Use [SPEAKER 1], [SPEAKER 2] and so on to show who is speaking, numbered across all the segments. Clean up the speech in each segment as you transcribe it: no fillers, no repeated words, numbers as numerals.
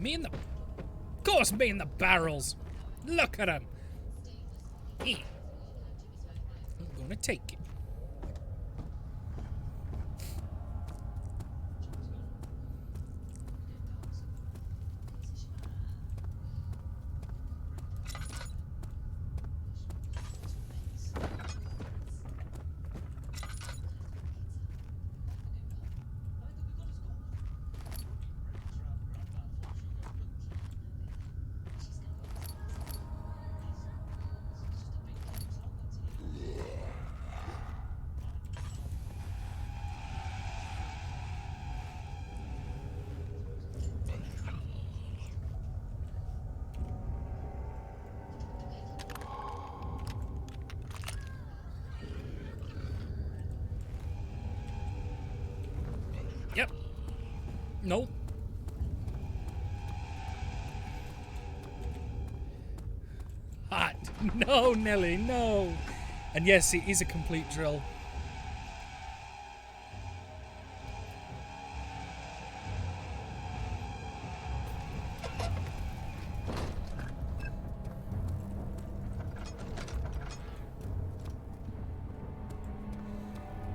[SPEAKER 1] Me and the... Of course, me and the barrels. Look at them. I'm gonna take it. Yep. No. Hot. No, Nelly, no. And yes, it is a complete drill.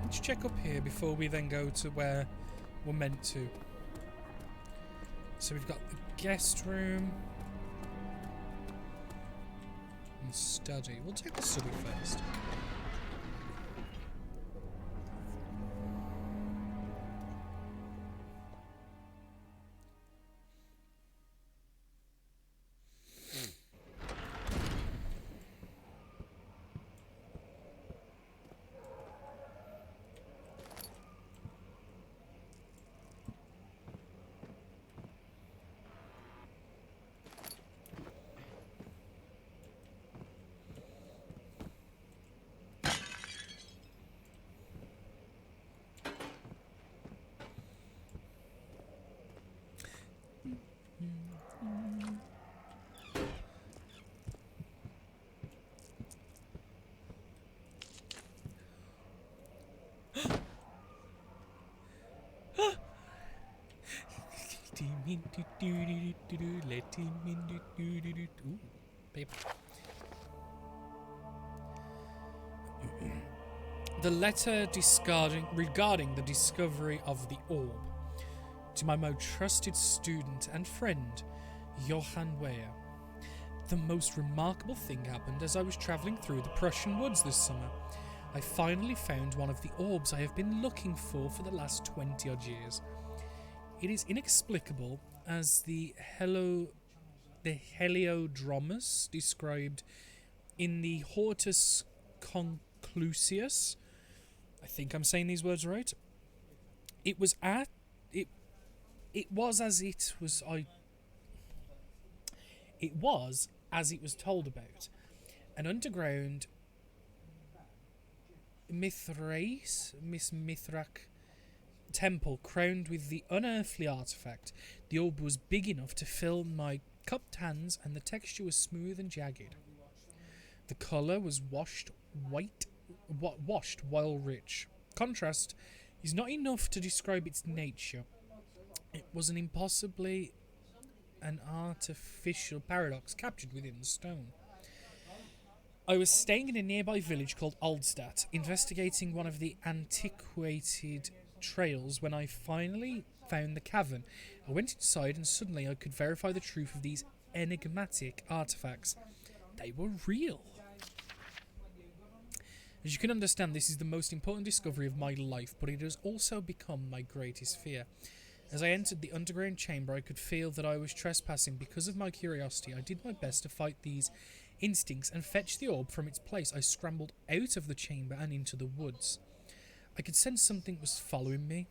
[SPEAKER 1] Let's check up here before we then go to where we're meant to. So we've got the guest room and study. We'll take the study first. Let him in. Ooh, paper. The letter regarding the discovery of the orb to my most trusted student and friend, Johann Weyer. The most remarkable thing happened as I was travelling through the Prussian woods this summer. I finally found one of the orbs I have been looking for the last 20 odd years. It is inexplicable as the Heliodromus described in the Hortus Conclusius. I think I'm saying these words right. It was as it was told about. An underground Mithrak temple crowned with the unearthly artifact. The orb was big enough to fill my cupped hands, and the texture was smooth and jagged. The colour was washed while rich. Contrast is not enough to describe its nature. It was an artificial paradox captured within the stone. I was staying in a nearby village called Aldstadt, investigating one of the antiquated trails when I finally found the cavern. I went inside and suddenly I could verify the truth of these enigmatic artifacts. They were real. As you can understand, this is the most important discovery of my life, but it has also become my greatest fear. As I entered the underground chamber, I could feel that I was trespassing. Because of my curiosity, I did my best to fight these instincts and fetch the orb from its place. I scrambled out of the chamber and into the woods. I could sense something was following me.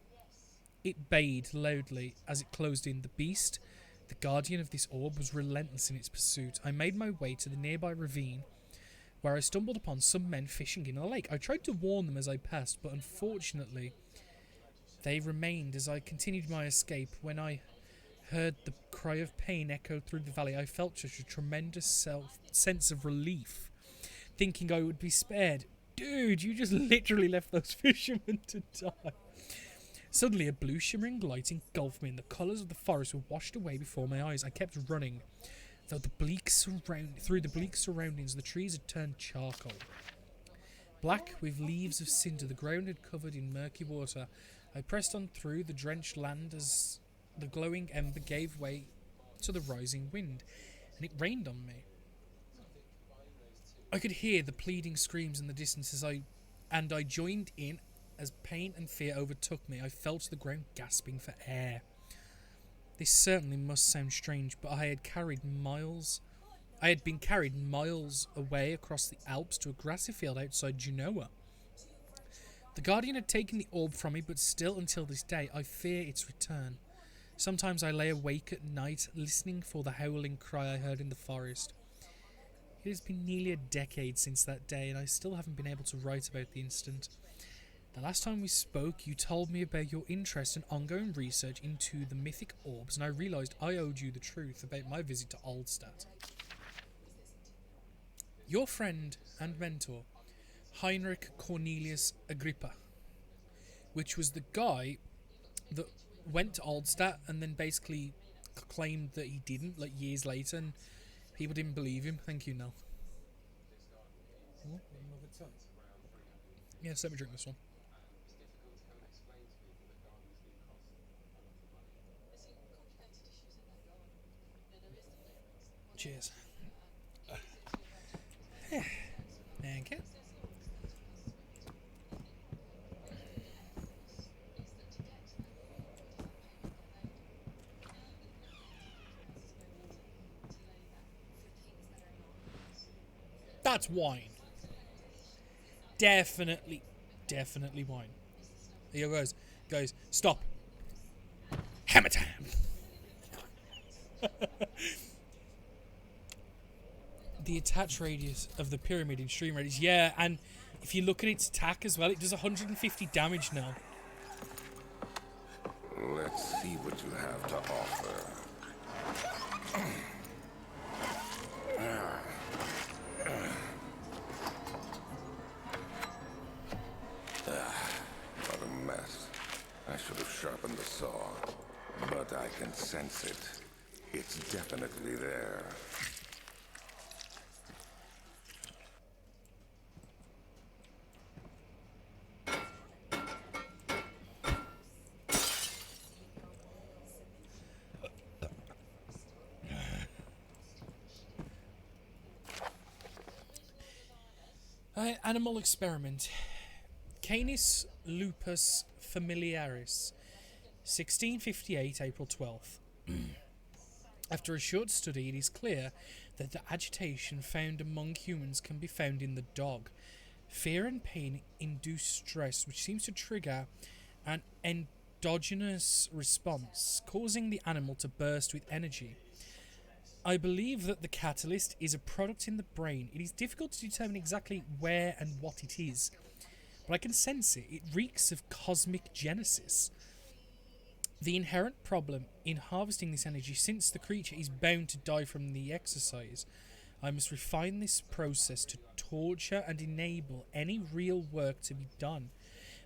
[SPEAKER 1] It bayed loudly as it closed in. The beast, the guardian of this orb, was relentless in its pursuit. I made my way to the nearby ravine, where I stumbled upon some men fishing in a lake. I tried to warn them as I passed, but unfortunately they remained as I continued my escape. When I heard the cry of pain echo through the valley, I felt such a tremendous sense of relief, thinking I would be spared. Dude, you just literally left those fishermen to die. Suddenly, a blue shimmering light engulfed me, and the colours of the forest were washed away before my eyes. I kept running, though through the bleak surroundings, the trees had turned charcoal. Black, with leaves of cinder, the ground had covered in murky water. I pressed on through the drenched land as the glowing ember gave way to the rising wind, and it rained on me. I could hear the pleading screams in the distance and I joined in as pain and fear overtook me. I fell to the ground, gasping for air. This certainly must sound strange, but I had been carried miles away across the Alps to a grassy field outside Genoa. The Guardian had taken the orb from me, but still until this day I fear its return. Sometimes I lay awake at night, listening for the howling cry I heard in the forest. It has been nearly a decade since that day, and I still haven't been able to write about the incident. The last time we spoke, you told me about your interest and ongoing research into the mythic orbs, and I realised I owed you the truth about my visit to Aldstadt. Your friend and mentor, Heinrich Cornelius Agrippa, which was the guy that went to Aldstadt and then basically claimed that he didn't, like years later, and people didn't believe him. Thank you, Nell. Yes, let me drink this one. Cheers. Thank you. That's wine. Definitely wine. Here goes, stop. Hammer time. The attach radius of the pyramid in stream radius. Yeah, and if you look at its attack as well, it does 150 damage now.
[SPEAKER 2] Let's see what you have to offer. What a mess. I should have sharpened the saw, but I can sense it. It's definitely there.
[SPEAKER 1] Animal experiment. Canis lupus familiaris, 1658, April 12th. After a short study, it is clear that the agitation found among humans can be found in the dog. Fear and pain induce stress, which seems to trigger an endogenous response, causing the animal to burst with energy. I believe that the catalyst is a product in the brain. It is difficult to determine exactly where and what it is, but I can sense it. It reeks of cosmic genesis. The inherent problem in harvesting this energy, since the creature is bound to die from the exercise, I must refine this process to torture and enable any real work to be done.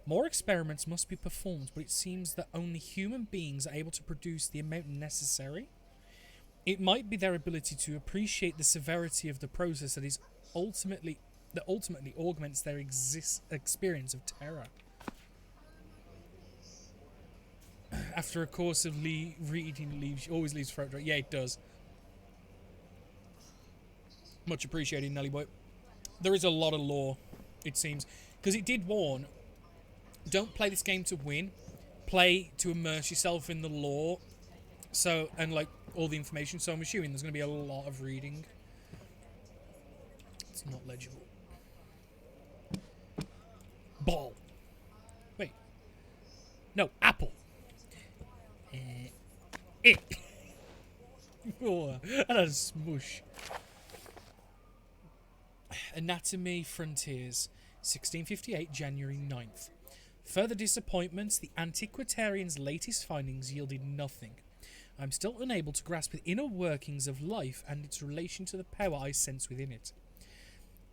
[SPEAKER 1] More experiments must be performed, but it seems that only human beings are able to produce the amount necessary. It might be their ability to appreciate the severity of the process that ultimately augments their experience of terror. After a course of reading always leaves throat dry. Yeah, it does. Much appreciated, Nelly boy. There is a lot of lore, it seems, because it did warn: don't play this game to win, play to immerse yourself in the lore. So, and like all the information. So I'm assuming there's going to be a lot of reading. It's not legible. Ball. Wait. No, apple. It. Oh, and a smush. Anatomy Frontiers, 1658, January 9th. Further disappointments, the antiquarian's latest findings yielded nothing. I am still unable to grasp the inner workings of life and its relation to the power I sense within it.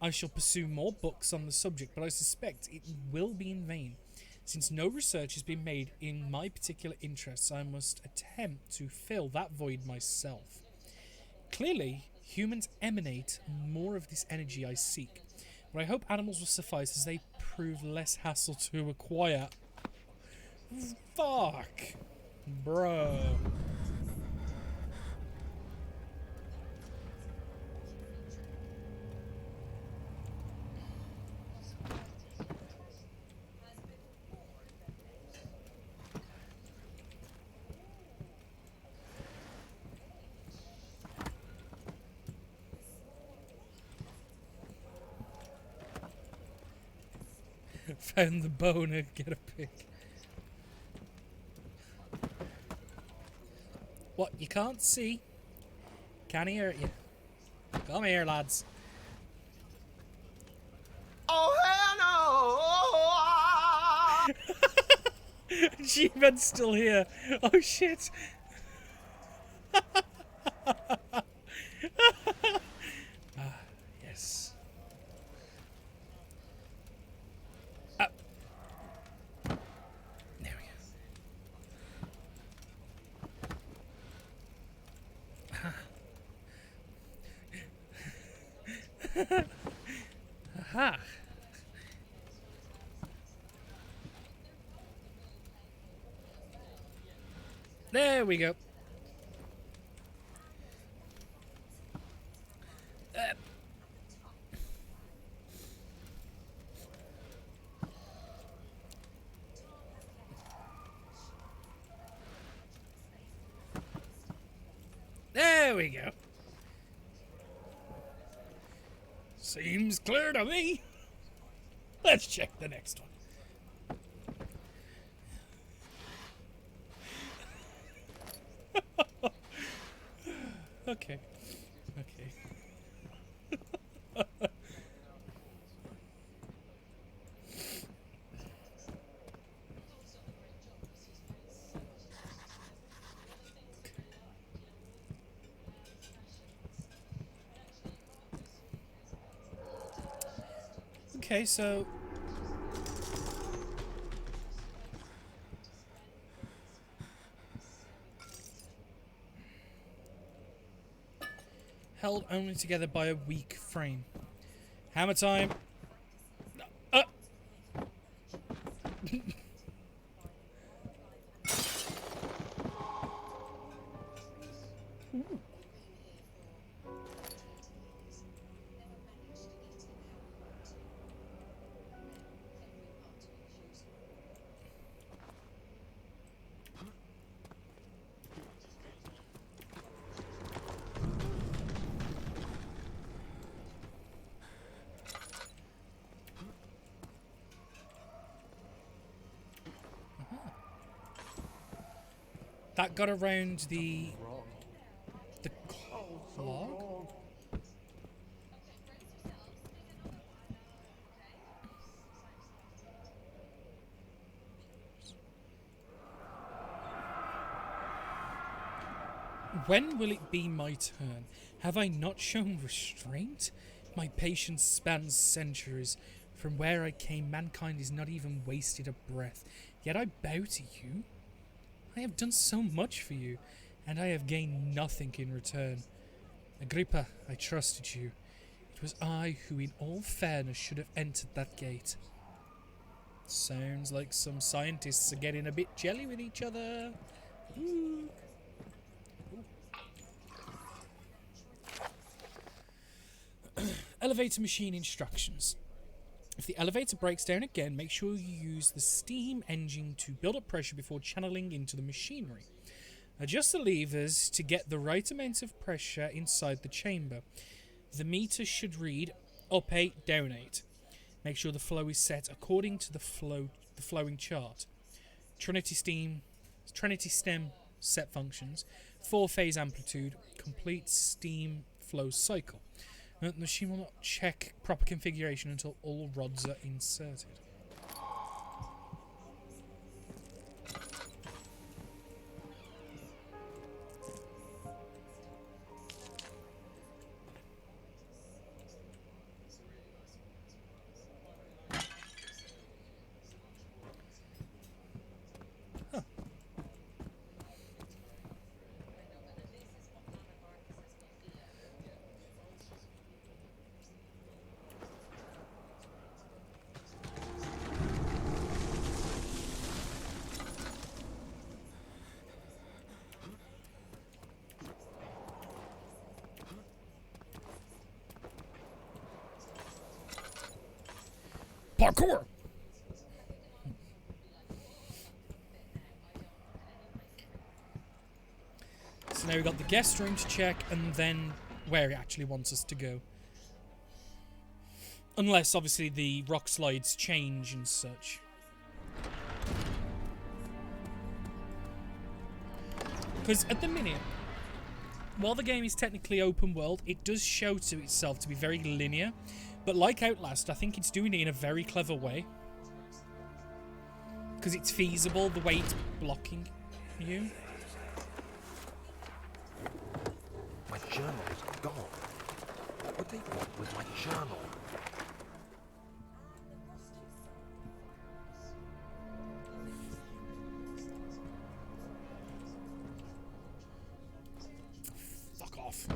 [SPEAKER 1] I shall pursue more books on the subject, but I suspect it will be in vain. Since no research has been made in my particular interests, I must attempt to fill that void myself. Clearly, humans emanate more of this energy I seek, but I hope animals will suffice as they prove less hassle to acquire. Fuck! Bro. Found the boner, get a pick. What, you can't see? Can he hurt you? Come here, lads.
[SPEAKER 3] Oh, hell no!
[SPEAKER 1] G-Man's still here. Oh shit. Yes. There we go. Aha. There we go. There we go. Seems clear to me. Let's check the next one. Okay. Okay. Okay, so held only together by a weak frame. Hammer time. Uh. That got around the clog. When will it be my turn? Have I not shown restraint? My patience spans centuries. From where I came, mankind is not even wasted a breath. Yet I bow to you. I have done so much for you, and I have gained nothing in return. Agrippa, I trusted you. It was I who, in all fairness, should have entered that gate. Sounds like some scientists are getting a bit jelly with each other. Ooh. Elevator machine instructions. If the elevator breaks down again, make sure you use the steam engine to build up pressure before channeling into the machinery. Adjust the levers to get the right amount of pressure inside the chamber. The meter should read up 8, down 8. Make sure the flow is set according to the flowing chart. Trinity stem set functions. 4-phase amplitude. Complete steam flow cycle. The machine will not check proper configuration until all rods are inserted. Parkour! So now we've got the guest room to check, and then where it actually wants us to go. Unless, obviously, the rock slides change and such. Because at the minute, while the game is technically open world, it does show to itself to be very linear. But like Outlast, I think it's doing it in a very clever way. Because it's feasible, the way it's blocking you.
[SPEAKER 4] My journal is gone. What would they want with my journal?
[SPEAKER 1] Fuck off.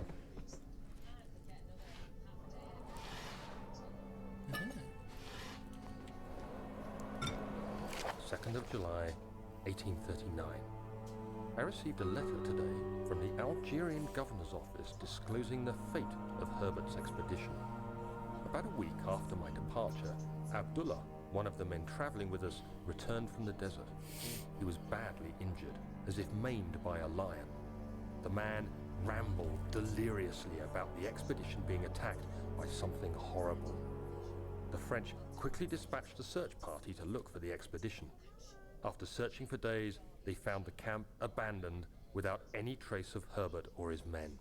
[SPEAKER 4] 2nd of July, 1839. I received a letter today from the Algerian governor's office disclosing the fate of Herbert's expedition. About a week after my departure, Abdullah, one of the men traveling with us, returned from the desert. He was badly injured, as if maimed by a lion. The man rambled deliriously about the expedition being attacked by something horrible. The French quickly dispatched a search party to look for the expedition. After searching for days, they found the camp abandoned without any trace of Herbert or his men.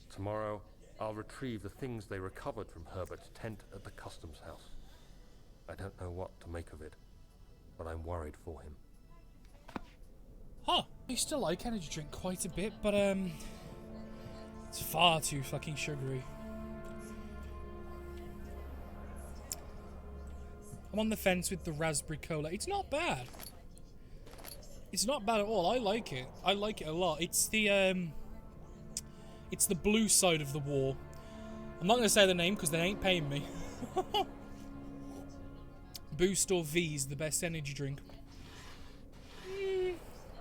[SPEAKER 4] Tomorrow, I'll retrieve the things they recovered from Herbert's tent at the customs house. I don't know what to make of it, but I'm worried for him.
[SPEAKER 1] Huh. I used to like energy drink quite a bit, but it's far too fucking sugary. I'm on the fence with the raspberry cola. It's not bad. It's not bad at all. I like it. I like it a lot. It's the blue side of the war. I'm not going to say the name because they ain't paying me. Boost or V is the best energy drink.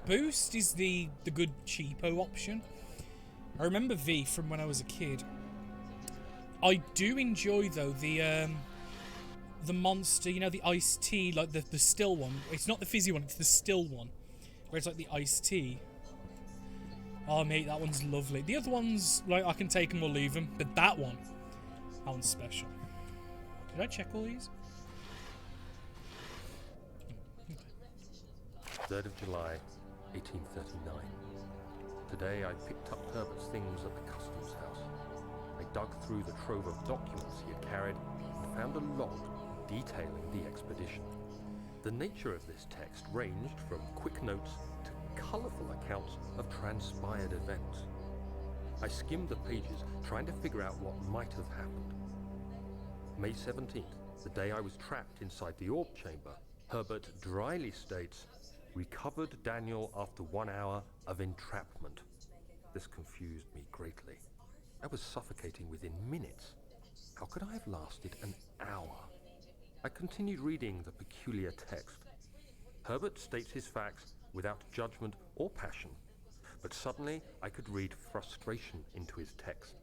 [SPEAKER 1] Boost is the good cheapo option. I remember V from when I was a kid. I do enjoy though the Monster, you know, the iced tea, like the still one. It's not the fizzy one, it's the still one, where it's like the iced tea. Oh mate, that one's lovely. The other ones, like, I can take them or leave them, but that one's special. Did I check all these?
[SPEAKER 4] 3rd of July, 1839. Today I picked up Herbert's things at the customs house. I dug through the trove of documents he had carried and found a log detailing the expedition. The nature of this text ranged from quick notes to colourful accounts of transpired events. I skimmed the pages, trying to figure out what might have happened. May 17th, the day I was trapped inside the orb chamber, Herbert dryly states, "Recovered Daniel after 1 hour of entrapment." This confused me greatly. I was suffocating within minutes. How could I have lasted an hour? I continued reading the peculiar text. Herbert states his facts without judgment or passion, but suddenly I could read frustration into his text.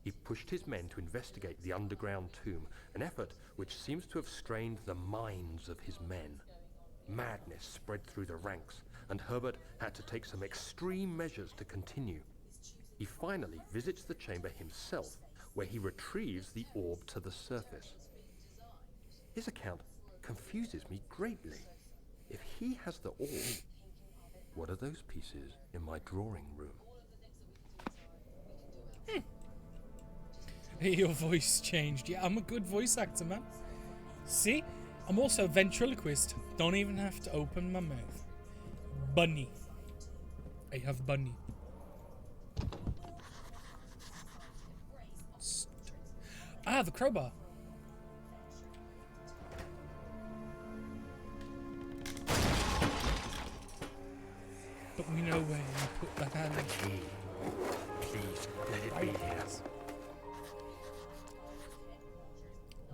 [SPEAKER 4] He pushed his men to investigate the underground tomb, an effort which seems to have strained the minds of his men. Madness spread through the ranks, and Herbert had to take some extreme measures to continue. He finally visits the chamber himself, where he retrieves the orb to the surface. His account confuses me greatly. If he has the orb, what are those pieces in my drawing room?
[SPEAKER 1] Your voice changed. Yeah, I'm a good voice actor, man. See? I'm also a ventriloquist. Don't even have to open my mouth. Bunny. I have bunny. Ah, the crowbar. But we know where you put the hand.
[SPEAKER 4] Key. Please, let it be here.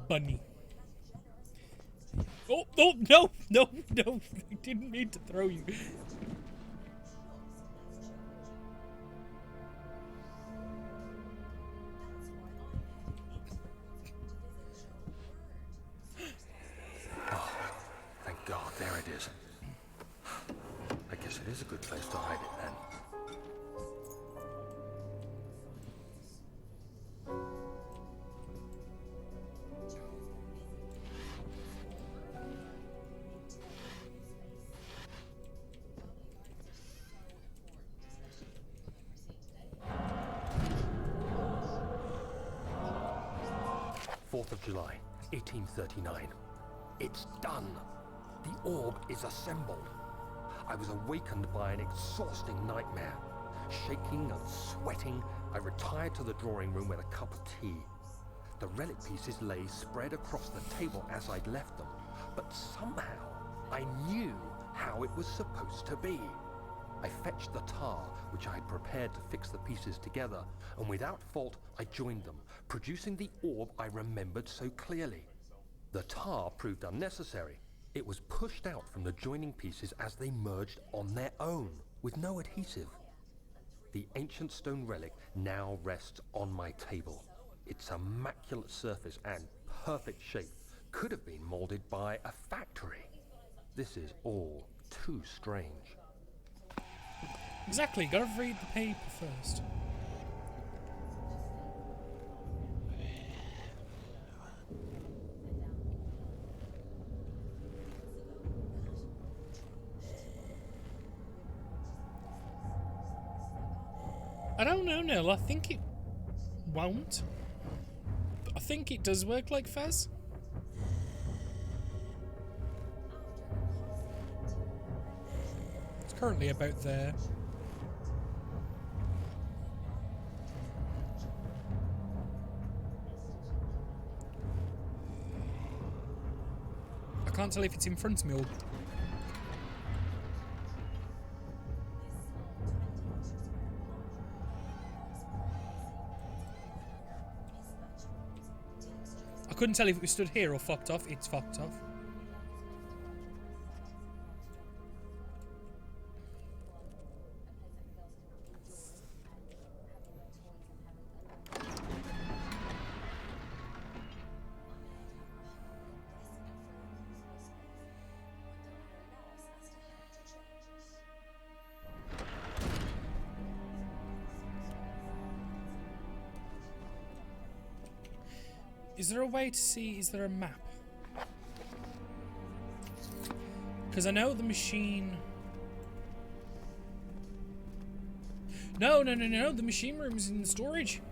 [SPEAKER 1] Bunny. Oh, oh, no, no, no. I didn't mean to throw you.
[SPEAKER 4] it is a good place to hide it then. July 1839. It's done. The orb is assembled. I was awakened by an exhausting nightmare. Shaking and sweating, I retired to the drawing room with a cup of tea. The relic pieces lay spread across the table as I'd left them, but somehow I knew how it was supposed to be. I fetched the tar, which I had prepared to fix the pieces together, and without fault I joined them, producing the orb I remembered so clearly. The tar proved unnecessary. It was pushed out from the joining pieces as they merged on their own, with no adhesive. The ancient stone relic now rests on my table. Its immaculate surface and perfect shape could have been molded by a factory. This is all too strange.
[SPEAKER 1] Exactly, gotta read the paper first. I don't know, Nell. I think it won't. But I think it does work like Fez. It's currently about there. I can't tell if it's in front of me or... I couldn't tell if it was stood here or fucked off. It's fucked off. Is there a way to see, is there a map? Because I know the machine... No, the machine room is in the storage.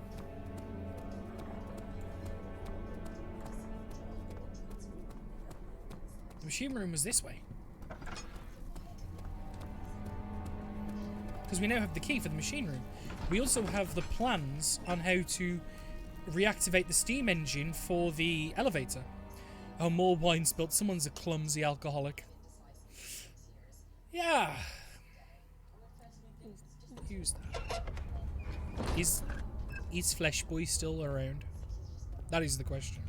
[SPEAKER 1] The machine room was this way. Because we now have the key for the machine room. We also have the plans on how to reactivate the steam engine for the elevator. Oh, more wine spilled. Someone's a clumsy alcoholic. Yeah. We'll use that. Is Flesh Boy still around? That is the question.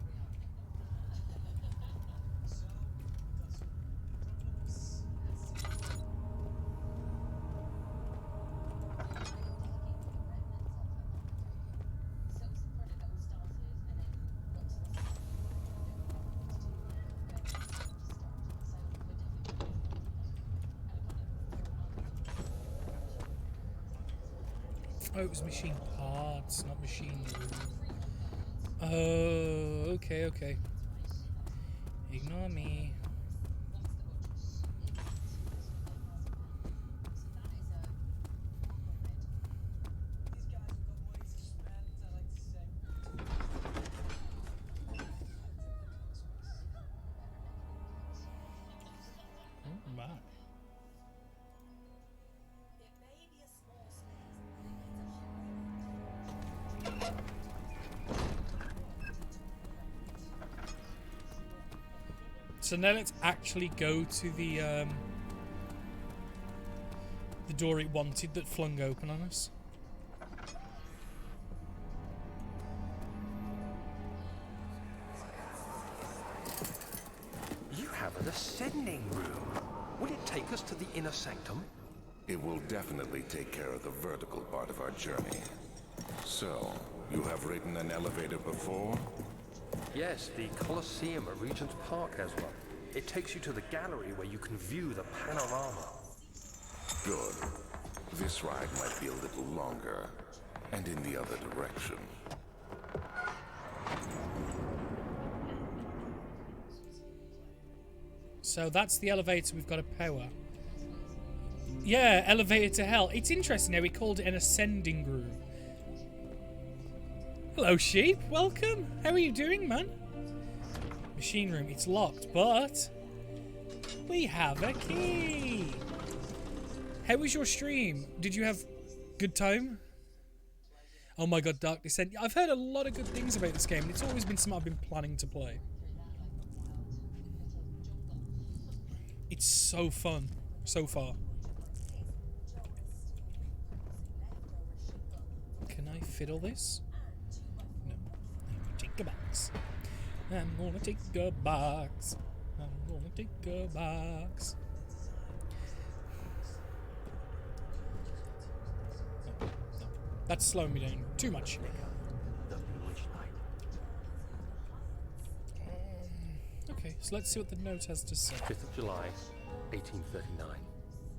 [SPEAKER 1] Oh, it was machine parts, not machine room. Oh, okay. Ignore me. Oh, my. So now let's actually go to the door it wanted that flung open on us.
[SPEAKER 4] You have an ascending room. Will it take us to the inner sanctum?
[SPEAKER 2] It will definitely take care of the vertical part of our journey. So, you have ridden an elevator before?
[SPEAKER 4] Yes, the Colosseum at Regent's Park has one. It takes you to the gallery where you can view the panorama.
[SPEAKER 2] Good. This ride might be a little longer, and in the other direction.
[SPEAKER 1] So that's the elevator we've got to power. Yeah, elevator to hell. It's interesting how we called it an ascending room. Hello, sheep. Welcome. How are you doing, man? Machine room. It's locked, but we have a key. How was your stream? Did you have good time? Oh my god, Dark Descent. I've heard a lot of good things about this game, and it's always been something I've been planning to play. It's so fun, so far. Can I fiddle this? No. Take a box. I'm gonna take a box. I'm gonna take a box. No, no. That's slowing me down too much. Okay, so let's see what the note has to say.
[SPEAKER 4] 5th of July, 1839.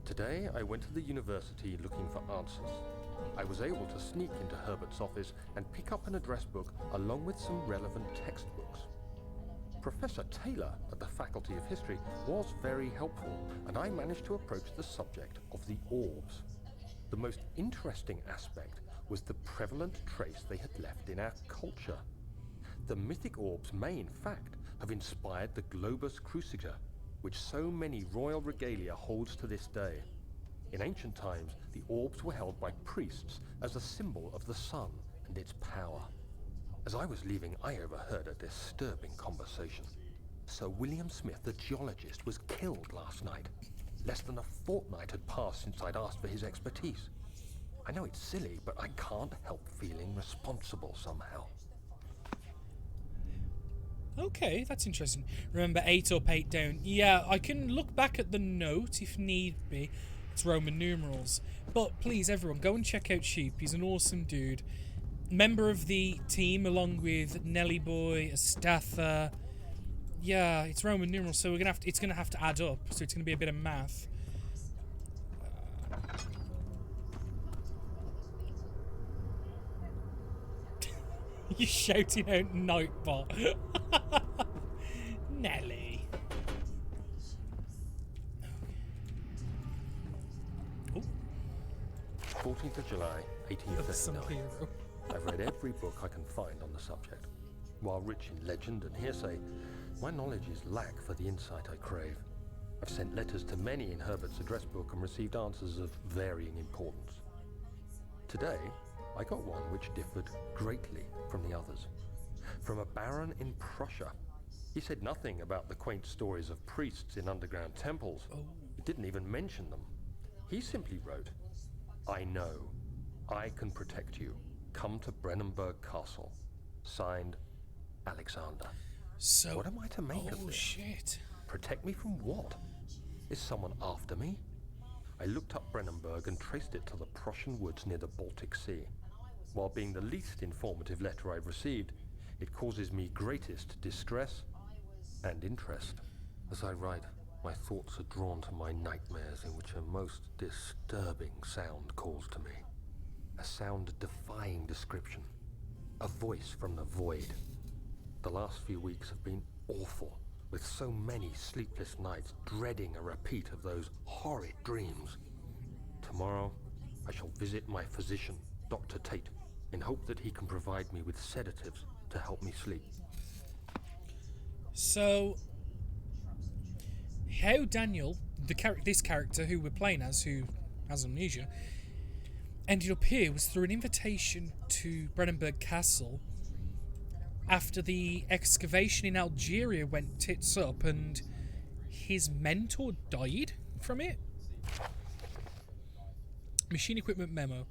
[SPEAKER 4] Today I went to the university looking for answers. I was able to sneak into Herbert's office and pick up an address book along with some relevant textbooks. Professor Taylor at the Faculty of History was very helpful, and I managed to approach the subject of the orbs. The most interesting aspect was the prevalent trace they had left in our culture. The mythic orbs may, in fact, have inspired the globus cruciger, which so many royal regalia holds to this day. In ancient times, the orbs were held by priests as a symbol of the sun and its power. As I was leaving, I overheard a disturbing conversation. Sir William Smith, the geologist, was killed last night. Less than a fortnight had passed since I'd asked for his expertise. I know it's silly, but I can't help feeling responsible somehow.
[SPEAKER 1] Okay, that's interesting. Remember 8 up, 8 down. Yeah, I can look back at the note if need be. It's Roman numerals. But please, everyone, go and check out Sheep. He's an awesome dude. Member of the team along with Nelly Boy, Astatha. Yeah, it's Roman numerals, so it's gonna have to add up. So it's gonna be a bit of math. You're shouting out Nightbot. Nelly. Oh.
[SPEAKER 4] 14th of July, 1839. I've read every book I can find on the subject. While rich in legend and hearsay, my knowledge is lack for the insight I crave. I've sent letters to many in Herbert's address book and received answers of varying importance. Today, I got one which differed greatly from the others. From a baron in Prussia. He said nothing about the quaint stories of priests in underground temples. He didn't even mention them. He simply wrote, "I know. I can protect you. Come to Brennenburg Castle. Signed, Alexander."
[SPEAKER 1] So,
[SPEAKER 4] what am I to make of this?
[SPEAKER 1] Oh shit.
[SPEAKER 4] Protect me from what? Is someone after me? I looked up Brennenburg and traced it to the Prussian woods near the Baltic Sea. While being the least informative letter I've received, it causes me greatest distress and interest. As I write, my thoughts are drawn to my nightmares in which a most disturbing sound calls to me. A sound defying description. A voice from the void. The last few weeks have been awful, with so many sleepless nights dreading a repeat of those horrid dreams. Tomorrow, I shall visit my physician, Dr. Tate, in hope that he can provide me with sedatives to help me sleep.
[SPEAKER 1] So, how Daniel, this character who we're playing as, who has amnesia, ended up here was through an invitation to Brennenburg Castle after the excavation in Algeria went tits up and his mentor died from it. Machine equipment memo.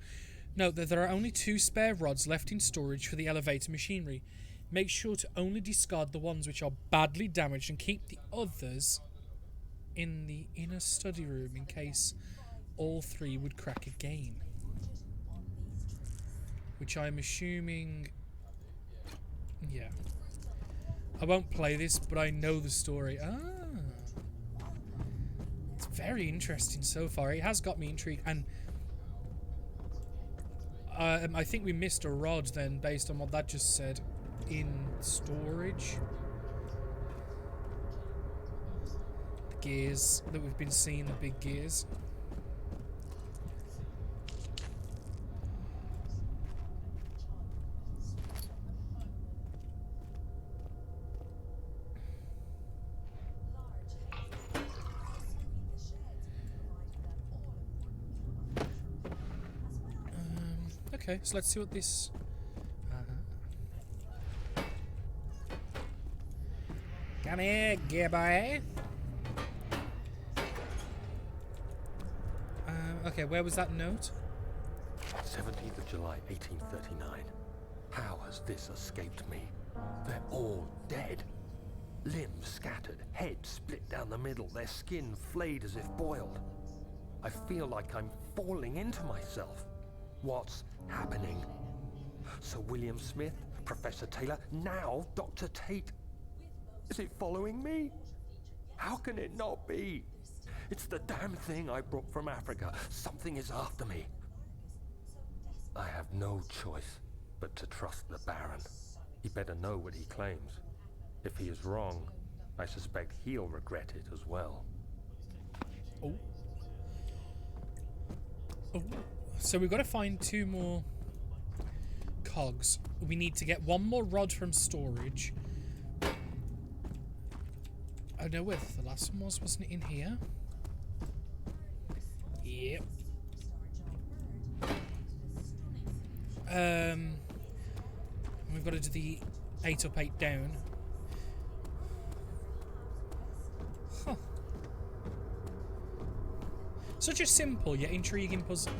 [SPEAKER 1] Note that there are only 2 spare rods left in storage for the elevator machinery. Make sure to only discard the ones which are badly damaged and keep the others in the inner study room in case all 3 would crack again. Which I'm assuming... yeah. I won't play this, but I know the story. Ah. It's Very interesting so far. It has got me intrigued, and I think we missed a rod then, based on what that just said. In storage. The gears that we've been seeing, the big gears. Okay, so let's see what this... Come here, Gibby. Okay, where was that note?
[SPEAKER 4] 17th of July, 1839. How has this escaped me? They're all dead. Limbs scattered, heads split down the middle, their skin flayed as if boiled. I feel like I'm falling into myself. What's happening? Sir William Smith, Professor Taylor, now Dr. Tate. Is it following me? How can it not be? It's the damn thing I brought from Africa. Something is after me. I have no choice but to trust the Baron. He better know what he claims. If he is wrong, I suspect he'll regret it as well.
[SPEAKER 1] Oh. Oh. So we've got to find 2 more cogs. We need to get 1 more rod from storage. I know where the last one was, wasn't it in here? Yep. We've got to do the 8 up, 8 down. Huh. Such a simple yet intriguing puzzle.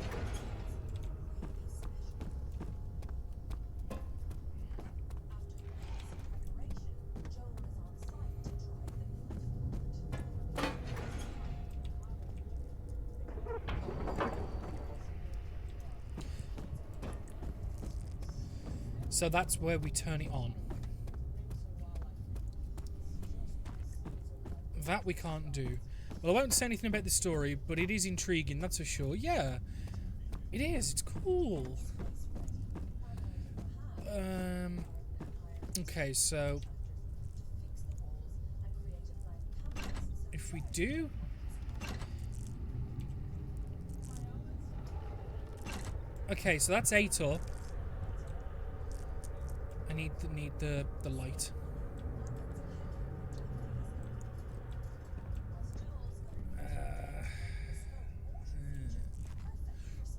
[SPEAKER 1] So that's where we turn it on. That we can't do. Well, I won't say anything about the story, but it is intriguing, that's for sure. Yeah, it is. It's cool. Okay, so if we do... Okay, so that's 8 up. I need the light.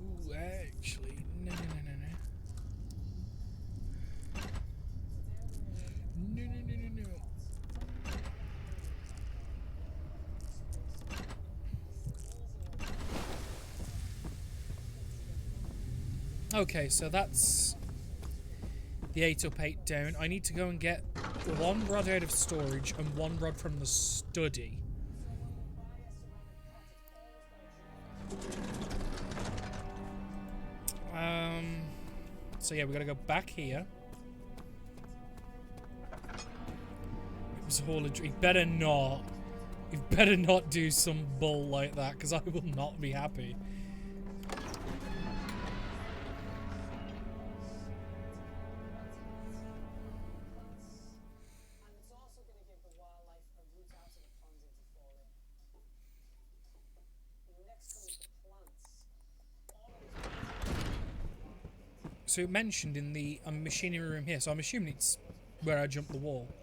[SPEAKER 1] Ooh, actually, no. No. Okay, so that's the 8 up, 8 down. I need to go and get 1 rod out of storage and 1 rod from the study. So yeah, we gotta go back here. It was all a dream. You better not do some bull like that, because I will not be happy. So it mentioned in the machinery room here, so I'm assuming it's where I jumped the wall.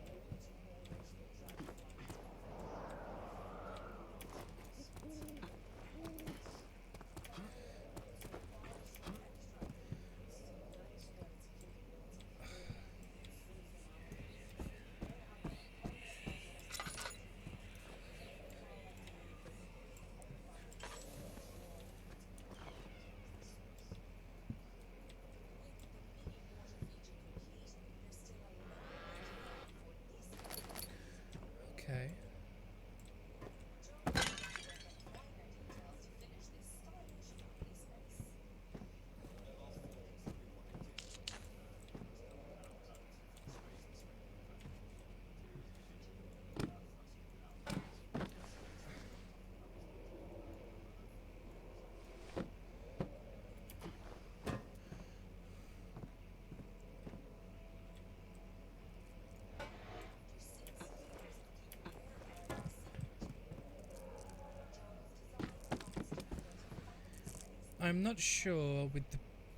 [SPEAKER 1] I'm not sure with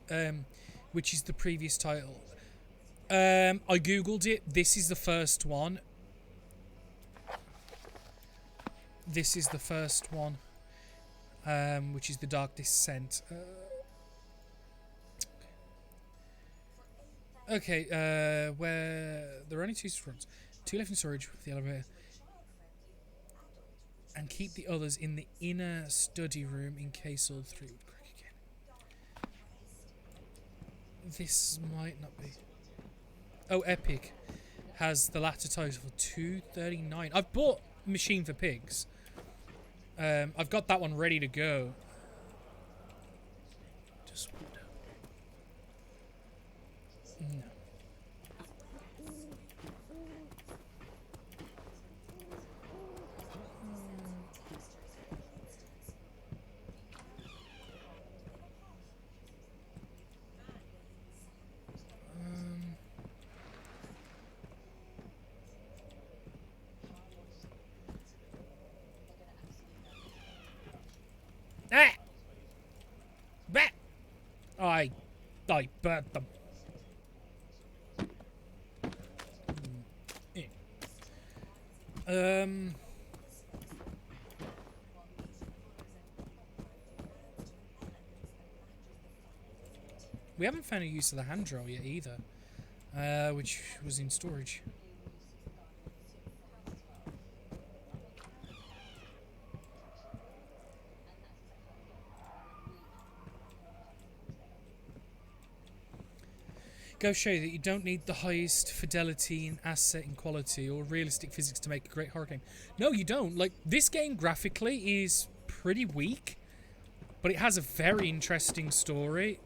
[SPEAKER 1] the which is the previous title. I googled it. This is the first one. This is the first one, which is The Dark Descent. Okay, where there are only 2 fronts, 2 left in storage with the elevator, and keep the others in the inner study room in case all 3 would crack again. This might not be. Oh, Epic has the latter title for $2.39. I've bought Machine for Pigs. I've got that one ready to go. Just wood. No. Bah! I burnt them. We haven't found a use of the hand drill yet either, which was in storage. Go show you that you don't need the highest fidelity in asset and quality or realistic physics to make a great horror game. No, you don't. Like, this game graphically is pretty weak, but it has a very interesting story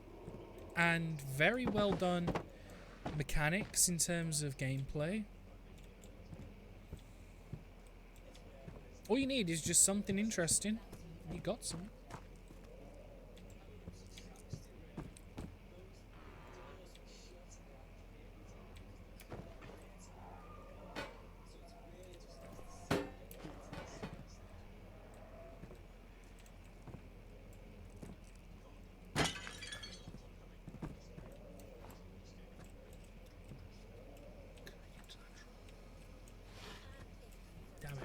[SPEAKER 1] and very well done mechanics in terms of gameplay. All you need is just something interesting. You got something. Damn it.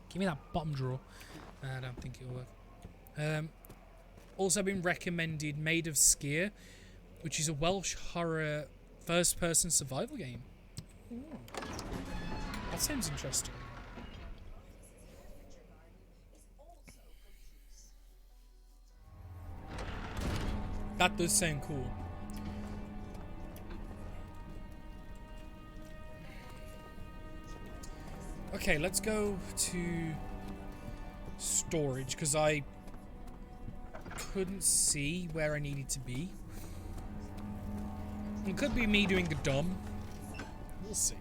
[SPEAKER 1] Give me that bottom drawer. I don't think it'll work. Also been recommended Made of Skier, which is a Welsh horror first-person survival game. Ooh. That sounds interesting. That does sound cool. Okay, let's go to storage, because I couldn't see where I needed to be. It could be me doing the dumb. We'll see.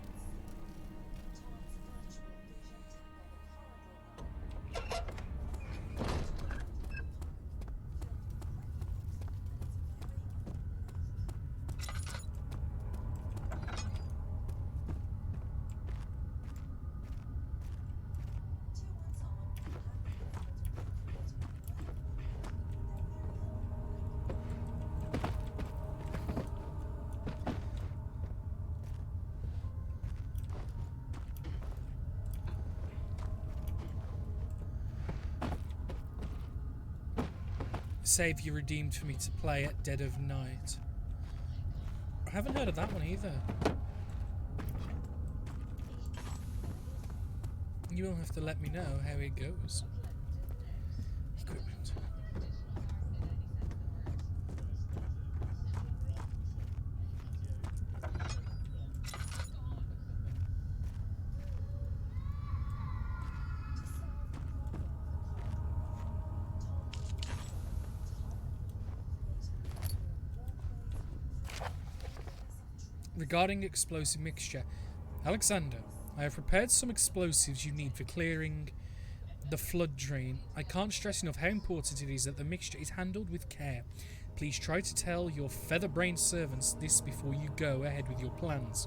[SPEAKER 1] Save you redeemed for me to play at dead of night. I haven't heard of that one either. You will have to let me know how it goes. Equipment. Regarding explosive mixture, Alexander, I have prepared some explosives you need for clearing The flood drain. I can't stress enough how important it is that the mixture is handled with care. Please try to tell your feather-brained servants this before you go ahead with your plans.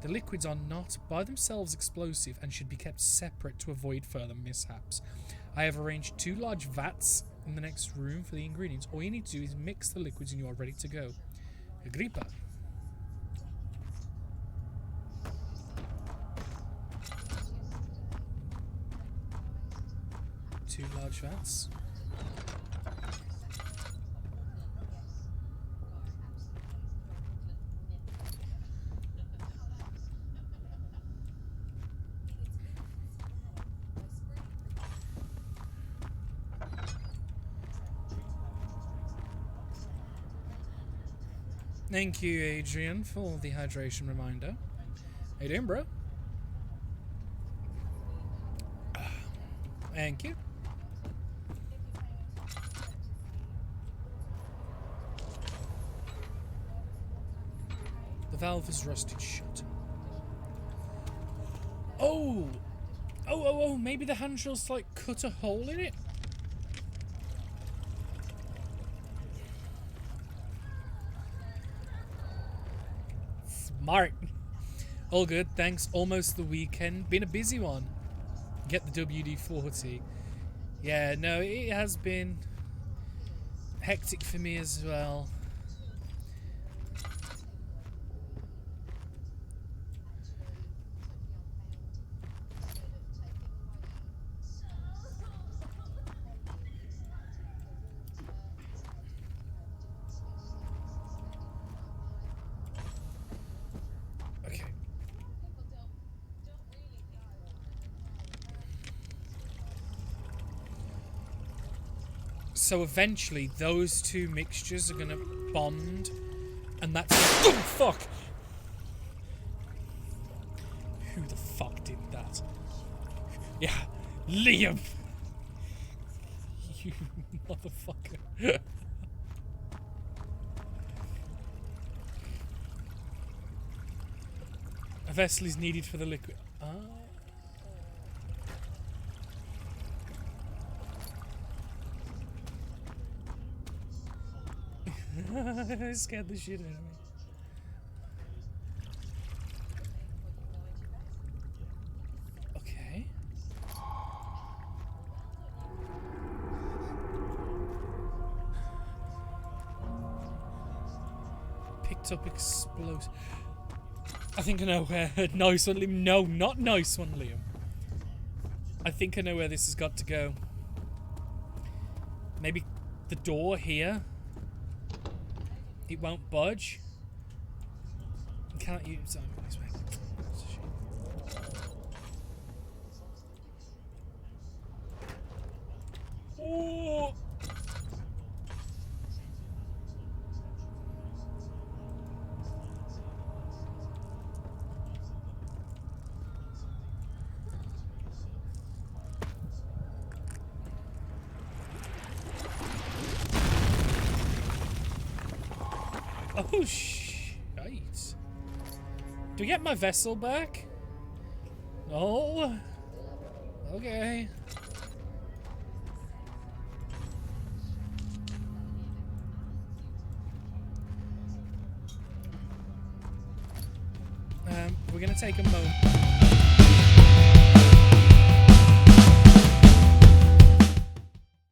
[SPEAKER 1] The liquids are not by themselves explosive and should be kept separate to avoid further mishaps. I have arranged 2 large vats in the next room for the ingredients. All you need to do is mix the liquids and you are ready to go. Agrippa. Two large vats. Thank you, Adrian, for the hydration reminder. How you doing, bro? Thank you. The valve is rusted shut. Oh! Oh, maybe the handrill's like cut a hole in it? Smart. All good, thanks. Almost the weekend. Been a busy one. Get the WD-40. Yeah, no, it has been hectic for me as well. Okay. So eventually those two mixtures are gonna bond, and that's oh fuck! Who the fuck did that? Yeah, Liam! You motherfucker. A vessel is needed for the liquid. Ah. It scared the shit out of me. Okay. Picked up explosive. I think I know where. Nice one, Liam. No, not nice one, Liam. I think I know where this has got to go. Maybe the door here. It won't budge. Cannot use this way. Oh. Oh, shite. Do we get my vessel back? No. Okay. We're gonna take a moment.